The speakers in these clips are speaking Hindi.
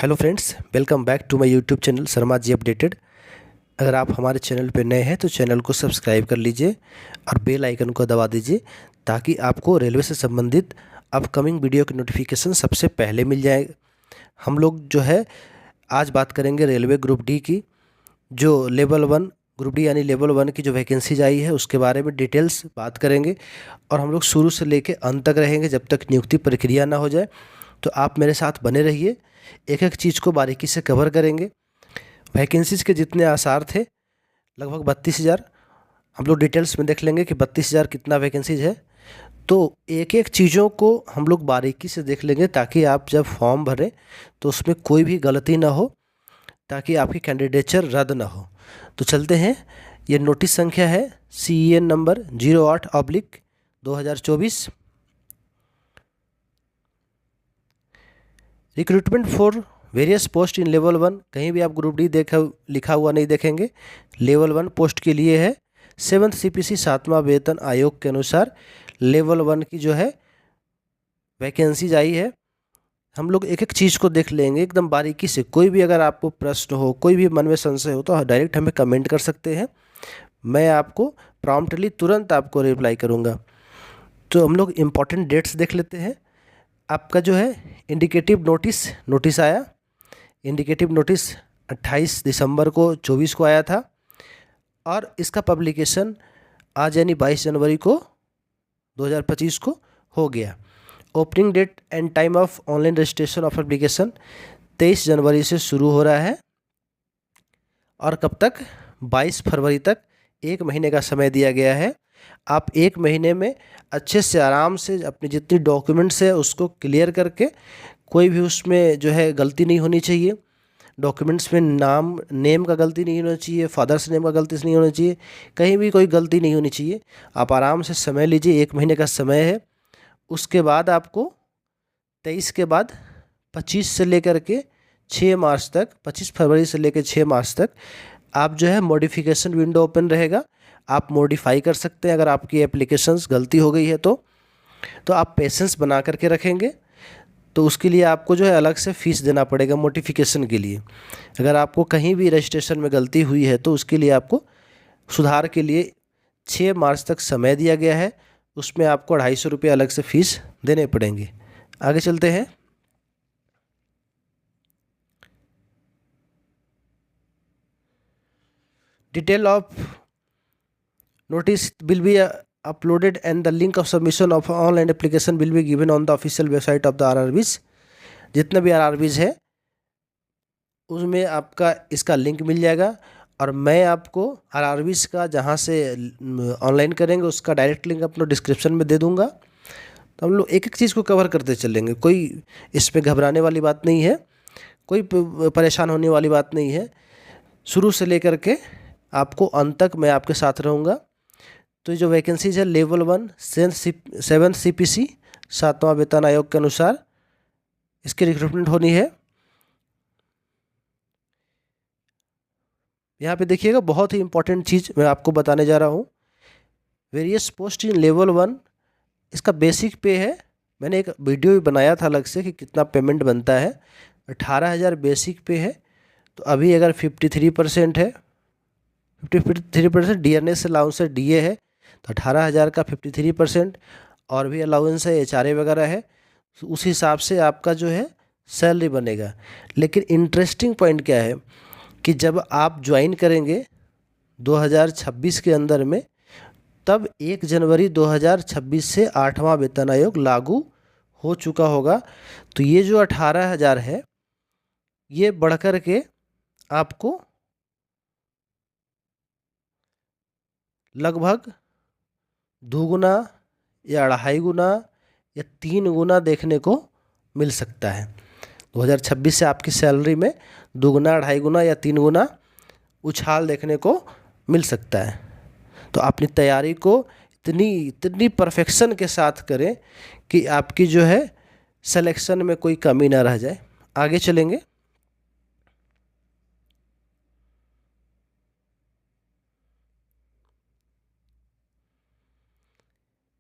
Hello friends, welcome back to my YouTube channel Sharma ji updated. अगर आप हमारे चैनल पर नए हैं तो चैनल को सब्सक्राइब कर लीजिए और बेल आइकन को दबा दीजिए ताकि आपको रेलवे से संबंधित अपकमिंग वीडियो की नोटिफिकेशन सबसे पहले मिल जाए। हम लोग जो है आज बात करेंगे रेलवे ग्रुप डी की, जो लेवल 1 ग्रुप डी यानी लेवल 1 की जो वैकेंसीज आई है उसके बारे में डिटेल्स बात करेंगे। और हम लोग शुरू से लेकर अंत तक रहेंगे जब तक नियुक्ति प्रक्रिया ना हो जाए। तो आप मेरे साथ बने रहिए, एक एक चीज़ को बारीकी से कवर करेंगे। वैकेंसीज़ के जितने आसार थे लगभग 32,000, हम लोग डिटेल्स में देख लेंगे कि 32,000 कितना वैकेंसीज है। तो एक एक चीज़ों को हम लोग बारीकी से देख लेंगे ताकि आप जब फॉर्म भरें तो उसमें कोई भी गलती ना हो, ताकि आपकी कैंडिडेचर रद्द ना हो। तो चलते हैं। ये नोटिस संख्या है CEN number 08/2024। Recruitment for various post in level 1, कहीं भी आप ग्रुप डी लिखा हुआ नहीं देखेंगे। लेवल 1 पोस्ट के लिए है 7th CPC 7वां वेतन आयोग के अनुसार लेवल 1 की जो है वैकेंसीज आई है। हम लोग एक एक चीज़ को देख लेंगे एकदम बारीकी से। कोई भी अगर आपको प्रश्न हो, कोई भी मन में संशय हो तो डायरेक्ट हमें कमेंट कर सकते हैं, मैं आपको प्रॉम्प्टली तुरंत आपको रिप्लाई करूँगा। तो हम लोग इम्पॉर्टेंट डेट्स देख लेते हैं। आपका जो है इंडिकेटिव नोटिस आया। इंडिकेटिव नोटिस 28 दिसंबर को 24 को आया था और इसका पब्लिकेशन आज यानी 22 जनवरी को 2025 को हो गया। Opening date and time of online registration of application 23 जनवरी से शुरू हो रहा है और कब तक, 22 फरवरी तक, एक महीने का समय दिया गया है। आप एक महीने में अच्छे से आराम से अपनी जितनी डॉक्यूमेंट्स है उसको क्लियर करके, कोई भी उसमें जो है गलती नहीं होनी चाहिए। डॉक्यूमेंट्स में नेम का गलती नहीं होना चाहिए, फादर्स नेम का गलती नहीं होना चाहिए, कहीं भी कोई गलती नहीं होनी चाहिए। आप आराम से समय लीजिए, एक महीने का समय है। उसके बाद आपको 23 के बाद 25 से लेकर के 6 मार्च तक, 25 फरवरी से लेकर 6 मार्च तक आप जो है मॉडिफिकेशन विंडो ओपन रहेगा। आप मॉडिफाई कर सकते हैं अगर आपकी एप्लीकेशंस गलती हो गई है तो आप पेशेंस बना करके रखेंगे तो उसके लिए आपको जो है अलग से फ़ीस देना पड़ेगा नोटिफिकेशन के लिए। अगर आपको कहीं भी रजिस्ट्रेशन में गलती हुई है तो उसके लिए आपको सुधार के लिए 6 मार्च तक समय दिया गया है। उसमें आपको 250 रुपये अलग से फ़ीस देने पड़ेंगे। आगे चलते हैं। Detail of notice will be uploaded and the link of submission of online application will be given on the official website of the RRBs। जितने भी RRBs है उसमें आपका इसका लिंक मिल जाएगा और मैं आपको RRBs का जहाँ से ऑनलाइन करेंगे उसका डायरेक्ट लिंक अपना डिस्क्रिप्शन में दे दूँगा। तो हम लोग एक एक चीज़ को कवर करते चलेंगे, कोई इसमें घबराने वाली बात नहीं है, कोई परेशान होने वाली बात नहीं है। शुरू से लेकर के आपको अंत तक मैं आपके साथ रहूँगा। तो जो वैकेंसीज है लेवल 1 7th CPC 7वां वेतन आयोग के अनुसार इसकी रिक्रूटमेंट होनी है। यहाँ पे देखिएगा, बहुत ही इंपॉर्टेंट चीज़ मैं आपको बताने जा रहा हूँ। वेरियस पोस्ट इन लेवल 1, इसका बेसिक पे है। मैंने एक वीडियो भी बनाया था अलग से कि कितना पेमेंट बनता है। 18,000 बेसिक पे है। तो अभी अगर 53% है, 53% DNS अलाउंस है, DA है, तो 18,000 का 53% और भी अलाउंस है, HRA वगैरह है, तो उस हिसाब से आपका जो है सैलरी बनेगा। लेकिन इंटरेस्टिंग पॉइंट क्या है कि जब आप ज्वाइन करेंगे 2026 के अंदर में, तब 1 जनवरी 2026 से 8वां वेतन आयोग लागू हो चुका होगा। तो ये जो 18,000 है ये बढ़कर के आपको लगभग 2 गुना या 2.5 गुना या 3 गुना देखने को मिल सकता है। 2026 से आपकी सैलरी में 2 गुना, 2.5 गुना या 3 गुना उछाल देखने को मिल सकता है। तो अपनी तैयारी को इतनी परफेक्शन के साथ करें कि आपकी जो है सिलेक्शन में कोई कमी ना रह जाए। आगे चलेंगे।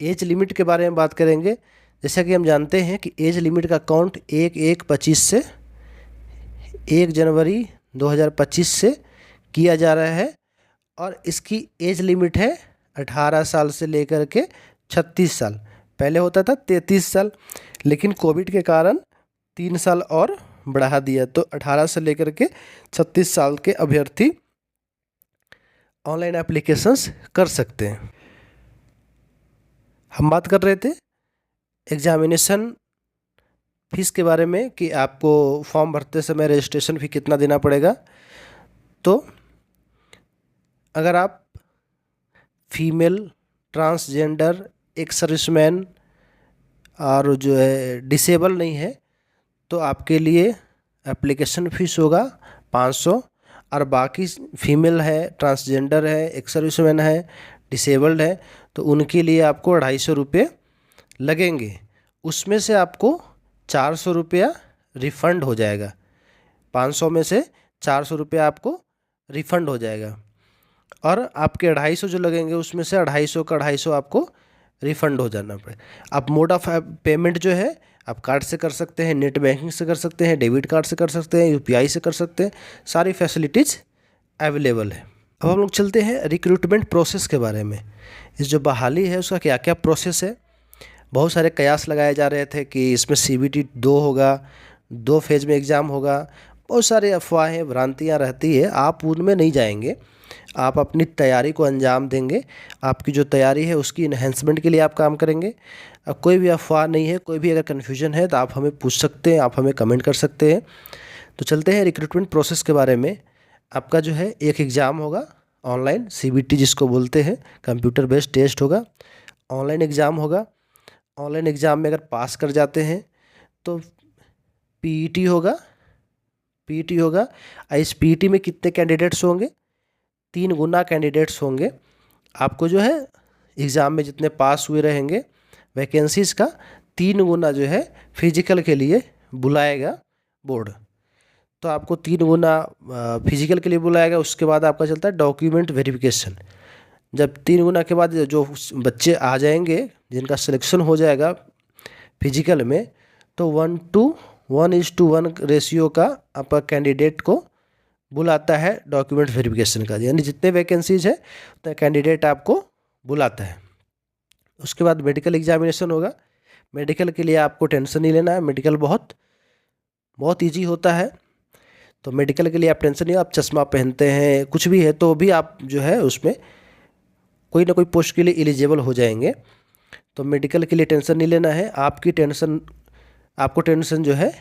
एज लिमिट के बारे में बात करेंगे। जैसा कि हम जानते हैं कि एज लिमिट का काउंट 1/1/25 से 1 जनवरी 2025 से किया जा रहा है और इसकी एज लिमिट है 18 साल से लेकर के 36 साल। पहले होता था 33 साल, लेकिन कोविड के कारण 3 साल और बढ़ा दिया, तो 18 से लेकर के 36 साल के अभ्यर्थी ऑनलाइन एप्लीकेशंस कर सकते हैं। हम बात कर रहे थे एग्जामिनेशन फीस के बारे में कि आपको फॉर्म भरते समय रजिस्ट्रेशन फ़ी कितना देना पड़ेगा। तो अगर आप फीमेल, ट्रांसजेंडर, एक सर्विसमैन और जो है डिसेबल नहीं है, तो आपके लिए एप्लीकेशन फ़ीस होगा 500, और बाकी फीमेल है, ट्रांसजेंडर है, एक सर्विसमैन है, डिसेबल्ड है, तो उनके लिए आपको 250 रुपये लगेंगे। उसमें से आपको 400 रुपया रिफ़ंड हो जाएगा। 500 में से 400 रुपया आपको रिफ़ंड हो जाएगा, और आपके 250 जो लगेंगे उसमें से 250 का 250 आपको रिफ़ंड हो जाना पड़ेगा। आप मोड ऑफ पेमेंट जो है आप कार्ड से कर सकते हैं, नेट बैंकिंग से कर सकते हैं, डेबिट कार्ड से कर सकते हैं, यूपीआई से कर सकते हैं, सारी फैसिलिटीज़ अवेलेबल है। अब हम लोग चलते हैं रिक्रूटमेंट प्रोसेस के बारे में। इस जो बहाली है उसका क्या क्या प्रोसेस है। बहुत सारे कयास लगाए जा रहे थे कि इसमें CBT 2 होगा, 2 फेज़ में एग्ज़ाम होगा। बहुत सारे अफवाहें, भ्रांतियाँ रहती है, आप उनमें नहीं जाएंगे। आप अपनी तैयारी को अंजाम देंगे। आपकी जो तैयारी है उसकी इन्हेंसमेंट के लिए आप काम करेंगे। अब कोई भी अफवाह नहीं है, कोई भी अगर कन्फ्यूजन है तो आप हमें पूछ सकते हैं, आप हमें कमेंट कर सकते हैं। तो चलते हैं रिक्रूटमेंट प्रोसेस के बारे में। आपका जो है एक एग्ज़ाम होगा ऑनलाइन, CBT जिसको बोलते हैं, कंप्यूटर बेस्ड टेस्ट होगा, ऑनलाइन एग्ज़ाम होगा। ऑनलाइन एग्ज़ाम में अगर पास कर जाते हैं तो PET होगा। PET होगा। इस PET में कितने कैंडिडेट्स होंगे? 3 गुना कैंडिडेट्स होंगे। आपको जो है एग्ज़ाम में जितने पास हुए रहेंगे वैकेंसीज़ का 3 गुना जो है फिजिकल के लिए बुलाएगा बोर्ड। तो आपको 3 गुना फिजिकल के लिए बुलाएगा। उसके बाद आपका चलता है डॉक्यूमेंट वेरिफिकेशन। जब 3 गुना के बाद जो बच्चे आ जाएंगे जिनका सिलेक्शन हो जाएगा फिजिकल में, तो 1:1 रेशियो का आपका कैंडिडेट को बुलाता है डॉक्यूमेंट वेरिफिकेशन का, यानी जितने वैकेंसीज है उतने कैंडिडेट आपको बुलाता है। उसके बाद मेडिकल एग्जामिनेशन होगा। मेडिकल के लिए आपको टेंशन नहीं लेना है, मेडिकल बहुत ईजी होता है। तो मेडिकल के लिए आप टेंशन नहीं, आप चश्मा पहनते हैं, कुछ भी है तो भी आप जो है उसमें कोई ना कोई पोस्ट के लिए एलिजिबल हो जाएंगे। तो मेडिकल के लिए टेंशन नहीं लेना है। आपको टेंशन जो है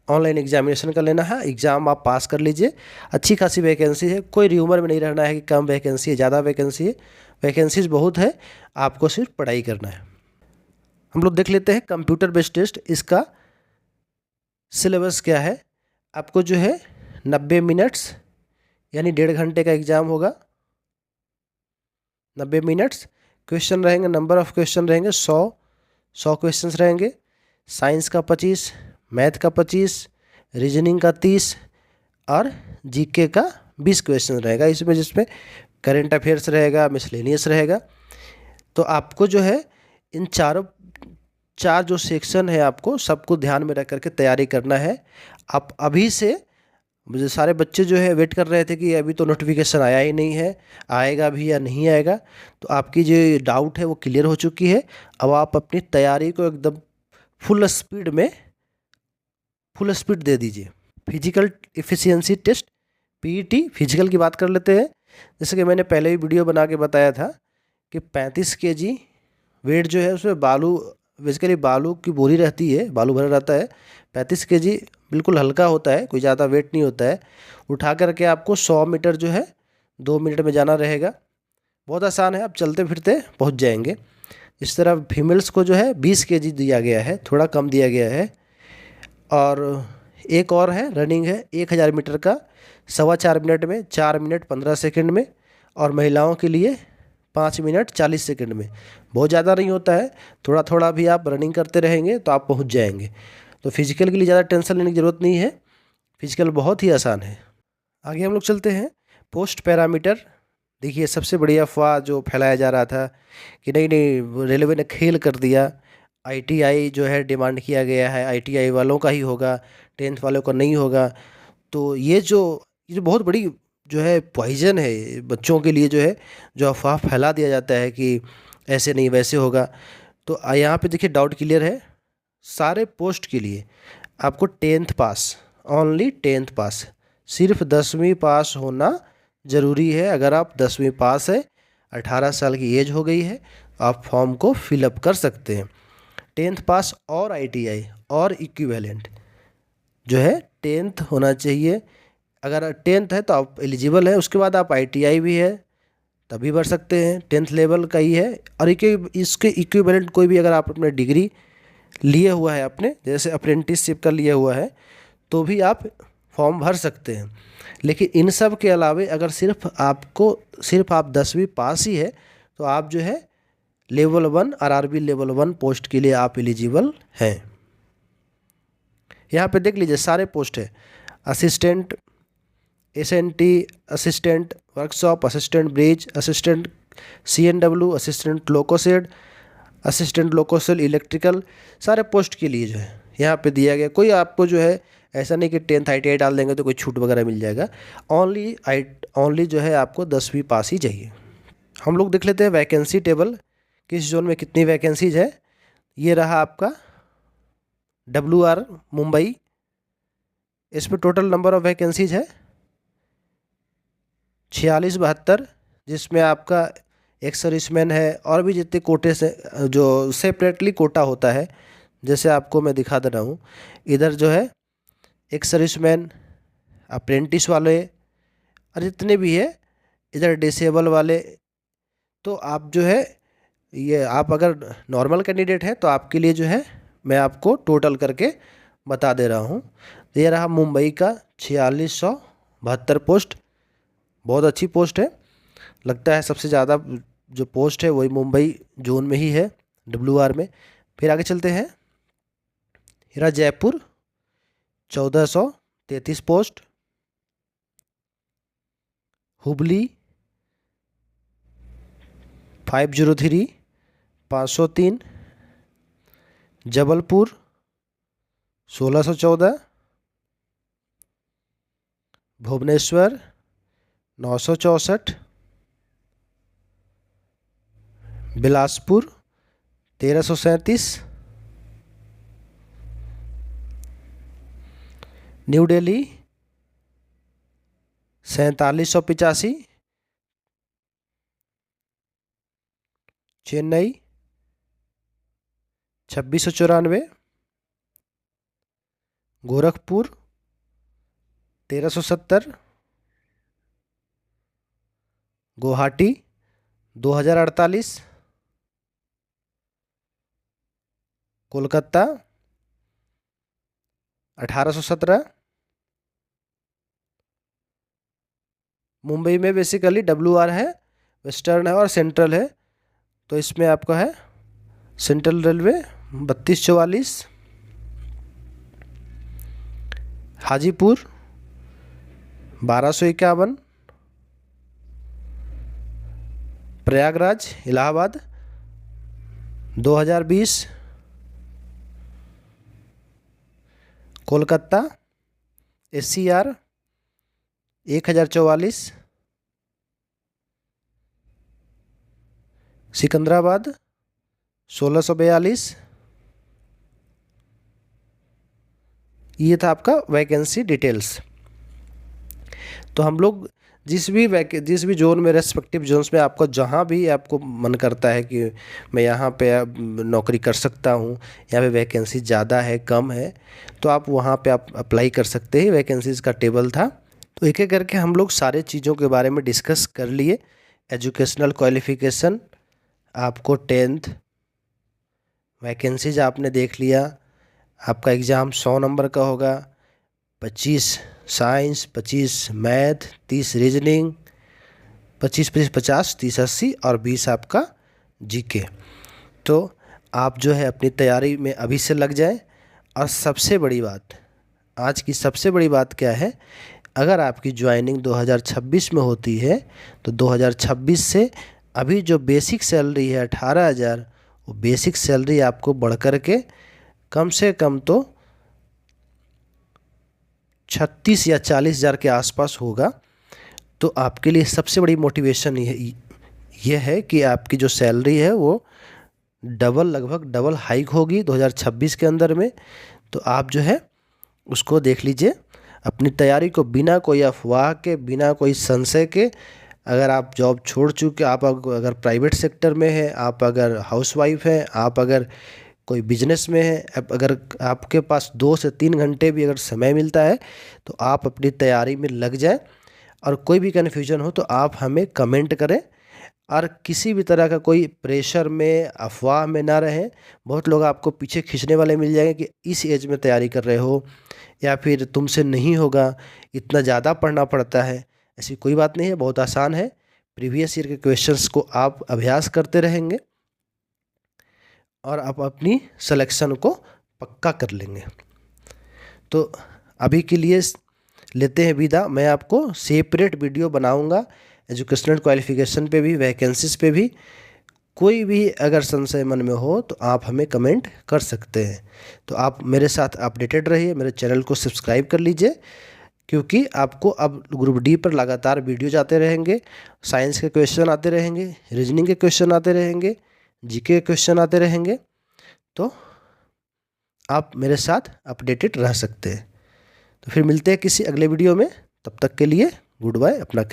ऑनलाइन एग्जामिनेशन का लेना है। एग्ज़ाम आप पास कर लीजिए, अच्छी खासी वैकेंसी है, कोई र्यूमर में नहीं रहना है कि कम वैकेंसी है, ज़्यादा वैकेंसी है। वैकेंसीज बहुत है, आपको सिर्फ पढ़ाई करना है। हम लोग देख लेते हैं कंप्यूटर बेस्ड टेस्ट, इसका सिलेबस क्या है। आपको जो है 90 मिनट्स यानी 1.5 घंटे का एग्ज़ाम होगा। 90 मिनट्स, क्वेश्चन रहेंगे, नंबर ऑफ़ क्वेश्चन रहेंगे 100 क्वेश्चंस रहेंगे। साइंस का 25, मैथ का 25, रीजनिंग का 30 और जीके का 20 क्वेश्चन रहेगा इसमें, जिसमें करंट अफेयर्स रहेगा, मिसलेनियस रहेगा। तो आपको जो है इन चार जो सेक्शन है आपको सबको ध्यान में रख करके तैयारी करना है। आप अभी से, मुझे सारे बच्चे जो है वेट कर रहे थे कि अभी तो नोटिफिकेशन आया ही नहीं है, आएगा भी या नहीं आएगा, तो आपकी जो डाउट है वो क्लियर हो चुकी है। अब आप अपनी तैयारी को एकदम फुल स्पीड दे दीजिए। Physical efficiency test PET, physical की बात कर लेते हैं। जैसे कि मैंने पहले ही वीडियो बना के बताया था कि 35 kg वेट जो है उसमें बेसिकली बालू की बोरी रहती है, बालू भरा रहता है। 35 kg बिल्कुल हल्का होता है, कोई ज़्यादा वेट नहीं होता है। उठा करके आपको 100 मीटर जो है 2 मिनट में जाना रहेगा। बहुत आसान है, आप चलते फिरते पहुंच जाएंगे। इस तरह फीमेल्स को जो है 20 kg दिया गया है, थोड़ा कम दिया गया है। और एक और है, रनिंग है 1000 मीटर का 4.25 मिनट में, 4 मिनट 15 सेकंड में, और महिलाओं के लिए 5 मिनट 40 सेकंड में। बहुत ज़्यादा नहीं होता है, थोड़ा थोड़ा भी आप रनिंग करते रहेंगे तो आप पहुंच जाएंगे। तो फिजिकल के लिए ज़्यादा टेंशन लेने की ज़रूरत नहीं है, फिजिकल बहुत ही आसान है। आगे हम लोग चलते हैं पोस्ट पैरामीटर। देखिए, सबसे बड़ी अफवाह जो फैलाया जा रहा था कि नहीं रेलवे ने खेल कर दिया, ITI जो है डिमांड किया गया है, ITI वालों का ही होगा, 10th वालों का नहीं होगा। तो ये जो बहुत बड़ी जो है पॉइजन है बच्चों के लिए, जो है जो अफवाह फैला दिया जाता है कि ऐसे नहीं वैसे होगा। तो यहाँ पे देखिए डाउट क्लियर है। सारे पोस्ट के लिए आपको 10th पास, ओनली 10th पास, सिर्फ 10वीं पास होना ज़रूरी है। अगर आप 10वीं पास है, 18 साल की एज हो गई है, आप फॉर्म को फिलअप कर सकते हैं। 10th पास और ITI और इक्विवेलेंट जो है 10th होना चाहिए। अगर 10th है तो आप एलिजिबल है। उसके बाद आप ITI भी है तभी भर सकते हैं, 10th लेवल का ही है। और इसके इक्विवेलेंट कोई भी अगर आप अपने डिग्री लिए हुआ है, आपने जैसे अप्रेंटिसशिप का लिया हुआ है, तो भी आप फॉर्म भर सकते हैं। लेकिन इन सब के अलावे अगर सिर्फ आप 10वीं पास ही है, तो आप जो है लेवल 1 RRB लेवल 1 पोस्ट के लिए आप एलिजिबल हैं। यहाँ पे देख लीजिए सारे पोस्ट है। Assistant SNT, assistant workshop, assistant bridge, assistant CNW, assistant loco shed, assistant loco shed electrical, सारे पोस्ट के लिए जो है यहाँ पे दिया गया। कोई आपको जो है ऐसा नहीं कि 10th ITI डाल देंगे तो कोई छूट वगैरह मिल जाएगा। ओनली जो है आपको 10वीं पास ही चाहिए। हम लोग देख लेते हैं वैकेंसी टेबल, किस जोन में कितनी वैकेंसीज है। ये रहा आपका WR मुंबई, इस पर टोटल नंबर ऑफ वैकेंसीज है 4672, जिसमें आपका एक सर्विसमैन है और भी जितने कोटे से जो सेपरेटली कोटा होता है, जैसे आपको मैं दिखा दे रहा हूँ। इधर जो है एक सर्विसमैन, अप्रेंटिस वाले और जितने भी है, इधर डिसेबल वाले। तो आप जो है ये आप अगर नॉर्मल कैंडिडेट है तो आपके लिए जो है मैं आपको टोटल करके बता दे रहा हूँ। ये रहा मुंबई का 4672 पोस्ट, बहुत अच्छी पोस्ट है। लगता है सबसे ज़्यादा जो पोस्ट है वही मुंबई जोन में ही है, WR में। फिर आगे चलते हैं। हीरा जयपुर 1433 पोस्ट, हुबली 503 503, जबलपुर 1614, भुवनेश्वर 964, बिलासपुर 1337, न्यू दिल्ली 4785, चेन्नई 2694, गोरखपुर 1370, गुवाहाटी 2048, कोलकाता 1817। मुंबई में बेसिकली WR है, वेस्टर्न है और सेंट्रल है। तो इसमें आपका है central railway 3244, Hajipur 1251, Prayagraj Allahabad 2020, Kolkata SCR 1044, Secunderabad 1642। ये था आपका वैकेंसी डिटेल्स। तो हम लोग जिस भी जोन में, रेस्पेक्टिव जोन्स में आपको जहाँ भी आपको मन करता है कि मैं यहाँ पे नौकरी कर सकता हूँ, यहाँ पे वैकेंसी ज़्यादा है कम है, तो आप वहाँ पे आप अप्लाई कर सकते हैं। वैकेंसीज़ का टेबल था। तो एक एक करके हम लोग सारे चीज़ों के बारे में डिस्कस कर लिए। एजुकेशनल क्वालिफ़िकेशन, आपको 10th, वैकेंसीज आपने देख लिया। आपका एग्ज़ाम 100 नंबर का होगा, 25 साइंस, 25 मैथ, 30 रीजनिंग, 25 50, 30 80 और 20 आपका GK। तो आप जो है अपनी तैयारी में अभी से लग जाएं। और सबसे बड़ी बात, आज की सबसे बड़ी बात क्या है, अगर आपकी ज्वाइनिंग 2026 में होती है तो 2026 से अभी जो बेसिक सैलरी है 18,000, वो बेसिक सैलरी आपको बढ़ कर के कम से कम तो 36 या 40,000 के आसपास होगा, तो आपके लिए सबसे बड़ी मोटिवेशन यह है कि आपकी जो सैलरी है वो लगभग डबल हाइक होगी 2026 के अंदर में। तो आप जो है उसको देख लीजिए, अपनी तैयारी को बिना कोई अफवाह के, बिना कोई संशय के, अगर आप जॉब छोड़ चुके, आप अगर प्राइवेट सेक्टर में हैं, आप अगर हाउसवाइफ हैं, आप अगर कोई बिजनेस में है, अगर आपके पास 2 से 3 घंटे भी अगर समय मिलता है तो आप अपनी तैयारी में लग जाएं। और कोई भी कन्फ्यूजन हो तो आप हमें कमेंट करें, और किसी भी तरह का कोई प्रेशर में, अफवाह में ना रहें। बहुत लोग आपको पीछे खींचने वाले मिल जाएंगे कि इस एज में तैयारी कर रहे हो, या फिर तुमसे नहीं होगा, इतना ज़्यादा पढ़ना पड़ता है। ऐसी कोई बात नहीं है, बहुत आसान है। प्रीवियस ईयर के क्वेश्चंस को आप अभ्यास करते रहेंगे और आप अपनी सिलेक्शन को पक्का कर लेंगे। तो अभी के लिए लेते हैं विदा। मैं आपको सेपरेट वीडियो बनाऊंगा एजुकेशनल क्वालिफिकेशन पे भी, वैकेंसीज पे भी। कोई भी अगर संशय मन में हो तो आप हमें कमेंट कर सकते हैं। तो आप मेरे साथ अपडेटेड रहिए, मेरे चैनल को सब्सक्राइब कर लीजिए, क्योंकि आपको अब ग्रुप डी पर लगातार वीडियोज आते रहेंगे। साइंस के क्वेश्चन आते रहेंगे, रीजनिंग के क्वेश्चन आते रहेंगे, जीके के क्वेश्चन आते रहेंगे। तो आप मेरे साथ अपडेटेड रह सकते हैं। तो फिर मिलते हैं किसी अगले वीडियो में। तब तक के लिए गुड बाय, अपना